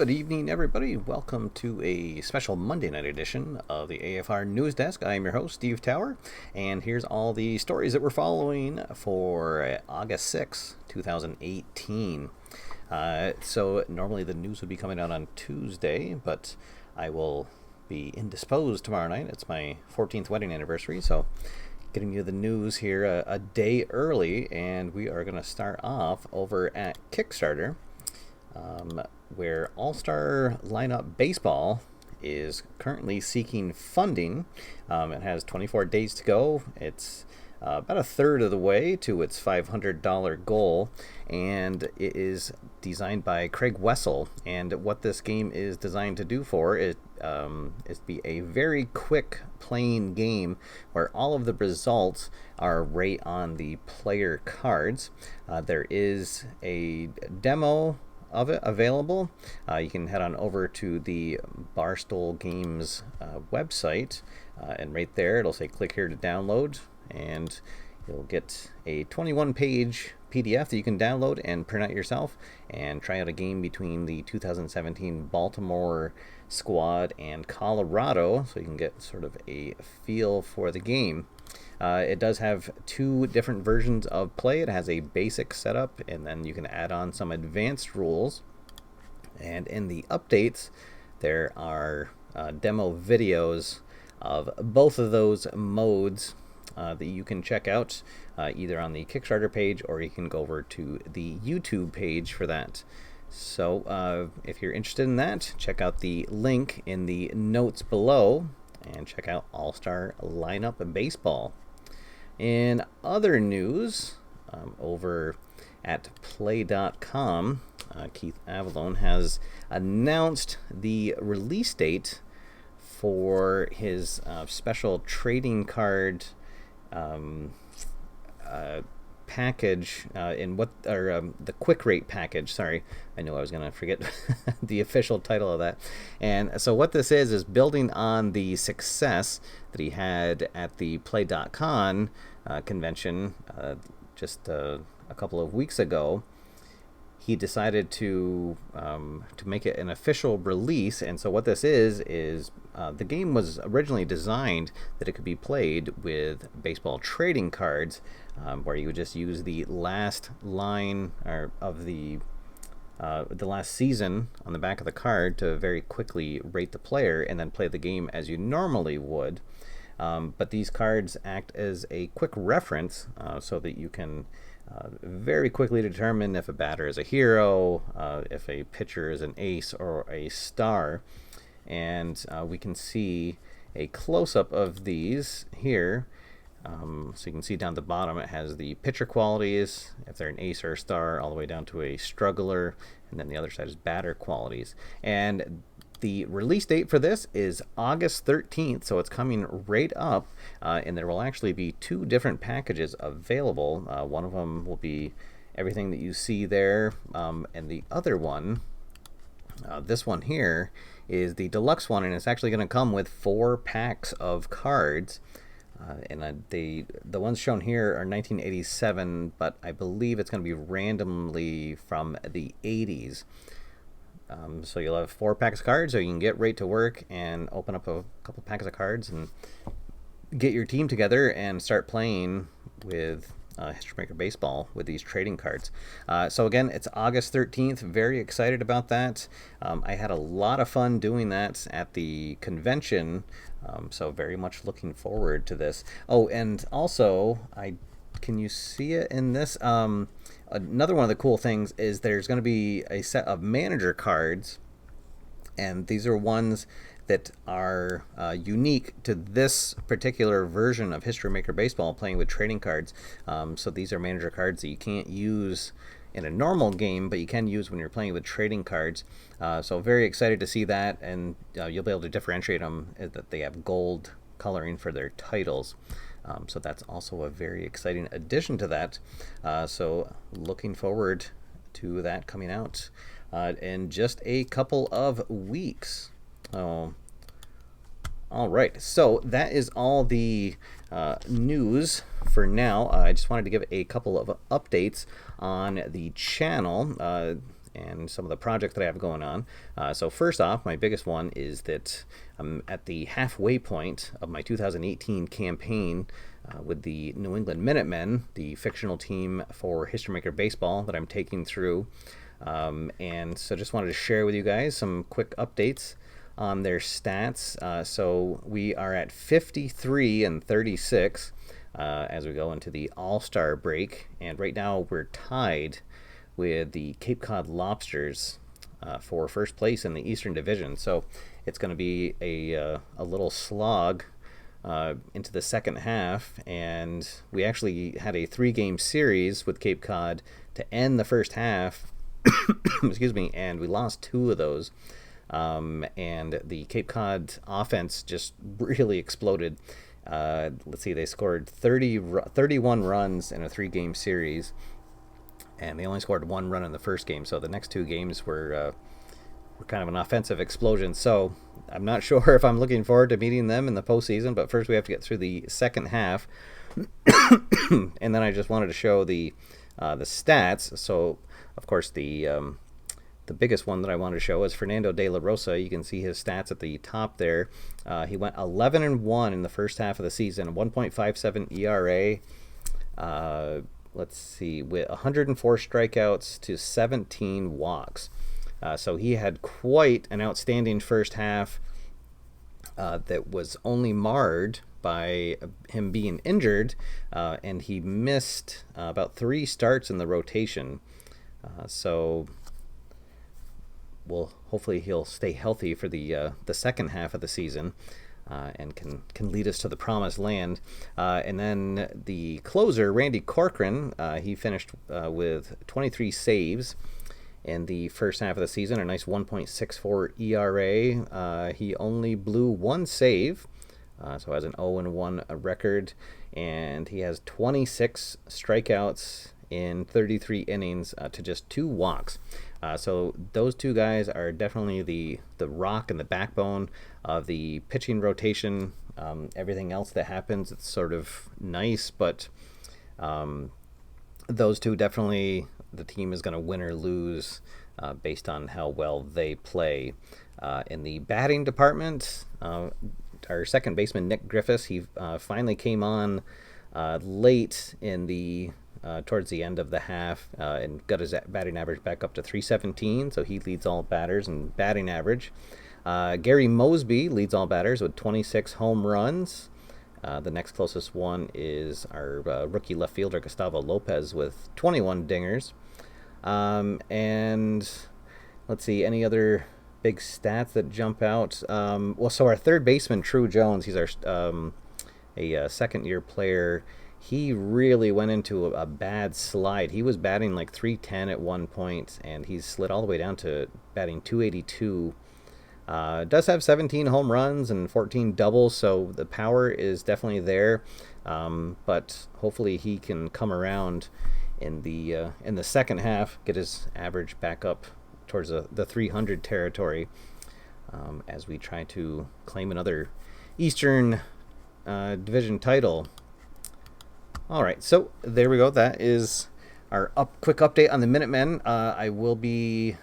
Good evening, everybody. Welcome to a special Monday night edition of the AFR News Desk. I am your host, Steve Tower, and here's all the stories that we're following for August 6, 2018. So normally the news would be coming out on Tuesday, but I will be indisposed tomorrow night. It's my 14th wedding anniversary, so getting you the news here a day early, and we are going to start off over at Kickstarter. Where All-Star Lineup Baseball is currently seeking funding. It has 24 days to go. It's about a third of the way to its $500 goal, and it is designed by Craig Wessel. And what this game is designed to do for it is be a very quick playing game where all of the results are right on the player cards. There is a demo of it available. You can head on over to the Barstool Games website, and right there it'll say click here to download, and you'll get a 21-page PDF that you can download and print out yourself and try out a game between the 2017 Baltimore squad and Colorado, so you can get sort of a feel for the game. It does have two different versions of play. It has a basic setup, and then you can add on some advanced rules. And in the updates, there are demo videos of both of those modes that you can check out either on the Kickstarter page, or you can go over to the YouTube page for that. So if you're interested in that, check out the link in the notes below and check out All-Star Lineup Baseball. In other news, over at play.com, Keith Avalone has announced the release date for his special trading card package the quick rate package. Sorry, I knew I was going to forget the official title of that. And so what this is building on the success that he had at the Play.con convention just a couple of weeks ago. He decided to make it an official release, and so what this is the game was originally designed that it could be played with baseball trading cards, where you would just use the last line of the last season on the back of the card to very quickly rate the player and then play the game as you normally would. But these cards act as a quick reference so that you can very quickly determine if a batter is a hero, if a pitcher is an ace or a star. And we can see a close-up of these here. So you can see down the bottom it has the pitcher qualities, if they're an ace or a star, all the way down to a struggler, and then the other side is batter qualities. And the release date for this is August 13th, so it's coming right up, and there will actually be two different packages available. One of them will be everything that you see there, and the other one, this one here, is the deluxe one, and it's actually going to come with 4 packs of cards. And the ones shown here are 1987, but I believe it's going to be randomly from the 80s. So you'll have 4 packs of cards, so you can get right to work and open up a couple packs of cards and get your team together and start playing with History Maker Baseball with these trading cards. So again, it's August 13th. Very excited about that. I had a lot of fun doing that at the convention, so very much looking forward to this. Oh, and also, can you see it in this? Another one of the cool things is there's going to be a set of manager cards, and these are ones that are unique to this particular version of History Maker Baseball, playing with trading cards. So these are manager cards that you can't use in a normal game, but you can use when you're playing with trading cards. So very excited to see that, and you'll be able to differentiate them, that they have gold coloring for their titles. So that's also a very exciting addition to that. So looking forward to that coming out in just a couple of weeks. Oh, all right. So that is all the news for now. I just wanted to give a couple of updates on the channel. and some of the projects that I have going on. So first off, my biggest one is that I'm at the halfway point of my 2018 campaign with the New England Minutemen, the fictional team for History Maker Baseball that I'm taking through. And so just wanted to share with you guys some quick updates on their stats. So we are at 53 and 36 as we go into the All-Star break. And right now we're tied with the Cape Cod Lobsters for first place in the Eastern Division. So it's going to be a little slog into the second half. And we actually had a 3-game series with Cape Cod to end the first half. Excuse me, and we lost 2 of those. And the Cape Cod offense just really exploded. Let's see, they scored 31 runs in a 3-game series, and they only scored 1 run in the first game. So the next 2 games were kind of an offensive explosion. So I'm not sure if I'm looking forward to meeting them in the postseason, but first we have to get through the second half. And then I just wanted to show the stats. So of course the biggest one that I wanted to show is Fernando De La Rosa. You can see his stats at the top there. He went 11-1 in the first half of the season, 1.57 ERA. Let's see, with 104 strikeouts to 17 walks. So he had quite an outstanding first half that was only marred by him being injured, and he missed about 3 starts in the rotation. So hopefully he'll stay healthy for the second half of the season and can lead us to the promised land. And then the closer, Randy Corcoran, he finished with 23 saves in the first half of the season, a nice 1.64 ERA. He only blew 1 save, so has an 0-1 record, and he has 26 strikeouts in 33 innings to just 2 walks. So those 2 guys are definitely the rock and the backbone of the pitching rotation. Everything else that happens, it's sort of nice, but those 2 definitely, the team is going to win or lose based on how well they play. In the batting department, our second baseman, Nick Griffiths, he finally came on late in the towards the end of the half and got his batting average back up to 317, so he leads all batters in batting average. Gary Mosby leads all batters with 26 home runs. The next closest one is our rookie left fielder Gustavo Lopez with 21 dingers. And let's see, any other big stats that jump out? So our third baseman, True Jones, he's our a second-year player. He really went into a bad slide. He was batting like 310 at one point, and he's slid all the way down to batting 282. Does have 17 home runs and 14 doubles, so the power is definitely there. But hopefully he can come around in the second half, get his average back up towards the 300 territory as we try to claim another Eastern Division title. All right, so there we go. That is our quick update on the Minutemen. I will be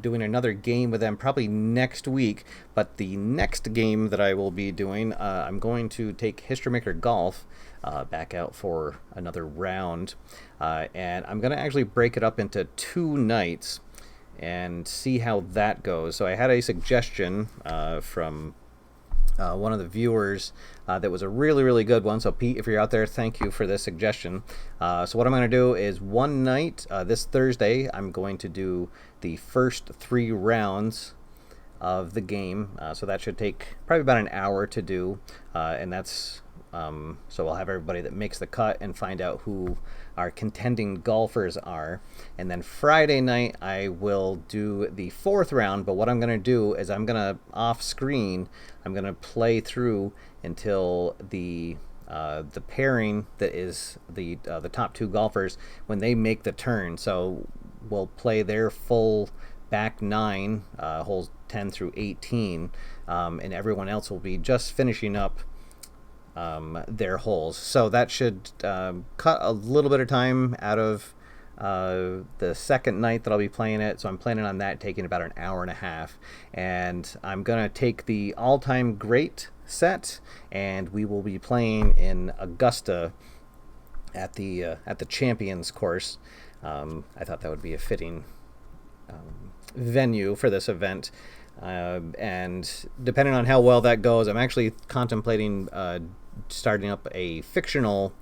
doing another game with them probably next week, but the next game that I will be doing, I'm going to take History Maker Golf back out for another round, and I'm going to actually break it up into 2 nights and see how that goes. So I had a suggestion from one of the viewers that was a really, really good one. So Pete, if you're out there, thank you for this suggestion. So what I'm going to do is one night, this Thursday, I'm going to do the first 3 rounds of the game. So that should take probably about an hour to do. And that's so we'll have everybody that makes the cut and find out who our contending golfers are. And then Friday night, I will do the 4th round. But what I'm going to do is I'm going to, off screen, I'm going to play through until the pairing that is the top 2 golfers when they make the turn. So we'll play their full back 9, holes 10 through 18, and everyone else will be just finishing up their holes. So that should cut a little bit of time out of the second night that I'll be playing it, so I'm planning on that taking about an hour and a half. And I'm gonna take the all-time great set, and we will be playing in Augusta at the Champions course. I thought that would be a fitting venue for this event. And depending on how well that goes, I'm actually contemplating starting up a fictional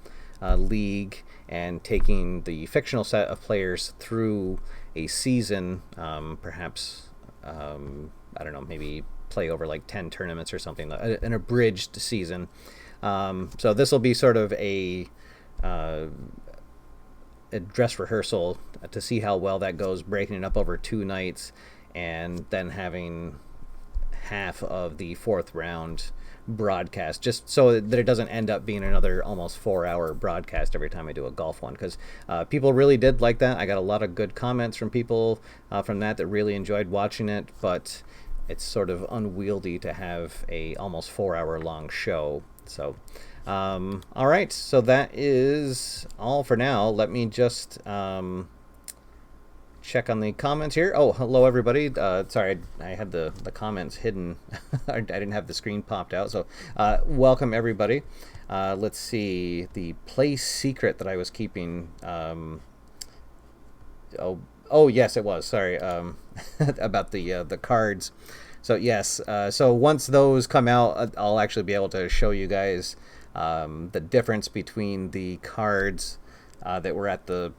league and taking the fictional set of players through a season, perhaps, I don't know, maybe play over like 10 tournaments or something, an abridged season. So this will be sort of a dress rehearsal to see how well that goes, breaking it up over 2 nights, and then having half of the 4th round broadcast, just so that it doesn't end up being another almost 4-hour broadcast every time I do a golf one, because people really did like that. I got a lot of good comments from people from that really enjoyed watching it, but it's sort of unwieldy to have a almost 4-hour long show. So all right, so that is all for now. Let me just check on the comments here. Oh, hello everybody. Sorry, I had the comments hidden. I didn't have the screen popped out. So welcome everybody. Let's see, the play secret that I was keeping. Oh yes, it was. Sorry, about the cards. So yes, so once those come out, I'll actually be able to show you guys the difference between the cards that were at the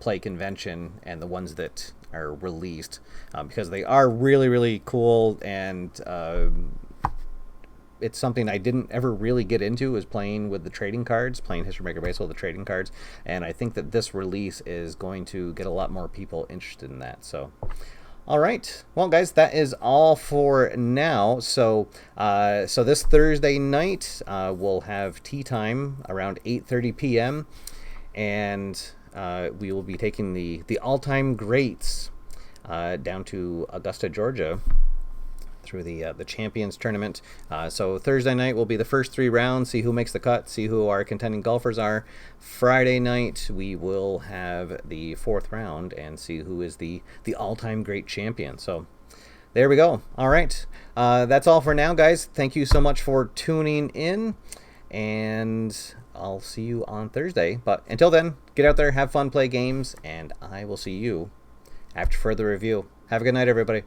play convention and the ones that are released, because they are really, really cool, and it's something I didn't ever really get into, was playing with the trading cards, playing History Maker Baseball with the trading cards, and I think that this release is going to get a lot more people interested in that. So all right, well guys, that is all for now. So so this Thursday night we'll have tea time around 8:30 p.m. and we will be taking the all-time greats down to Augusta, Georgia, through the Champions Tournament. So Thursday night will be the first 3 rounds, see who makes the cut, see who our contending golfers are. Friday night we will have the 4th round and see who is the all-time great champion. So there we go. All right, that's all for now, guys. Thank you so much for tuning in, and I'll see you on Thursday. But until then, get out there, have fun, play games, and I will see you after further review. Have a good night, everybody.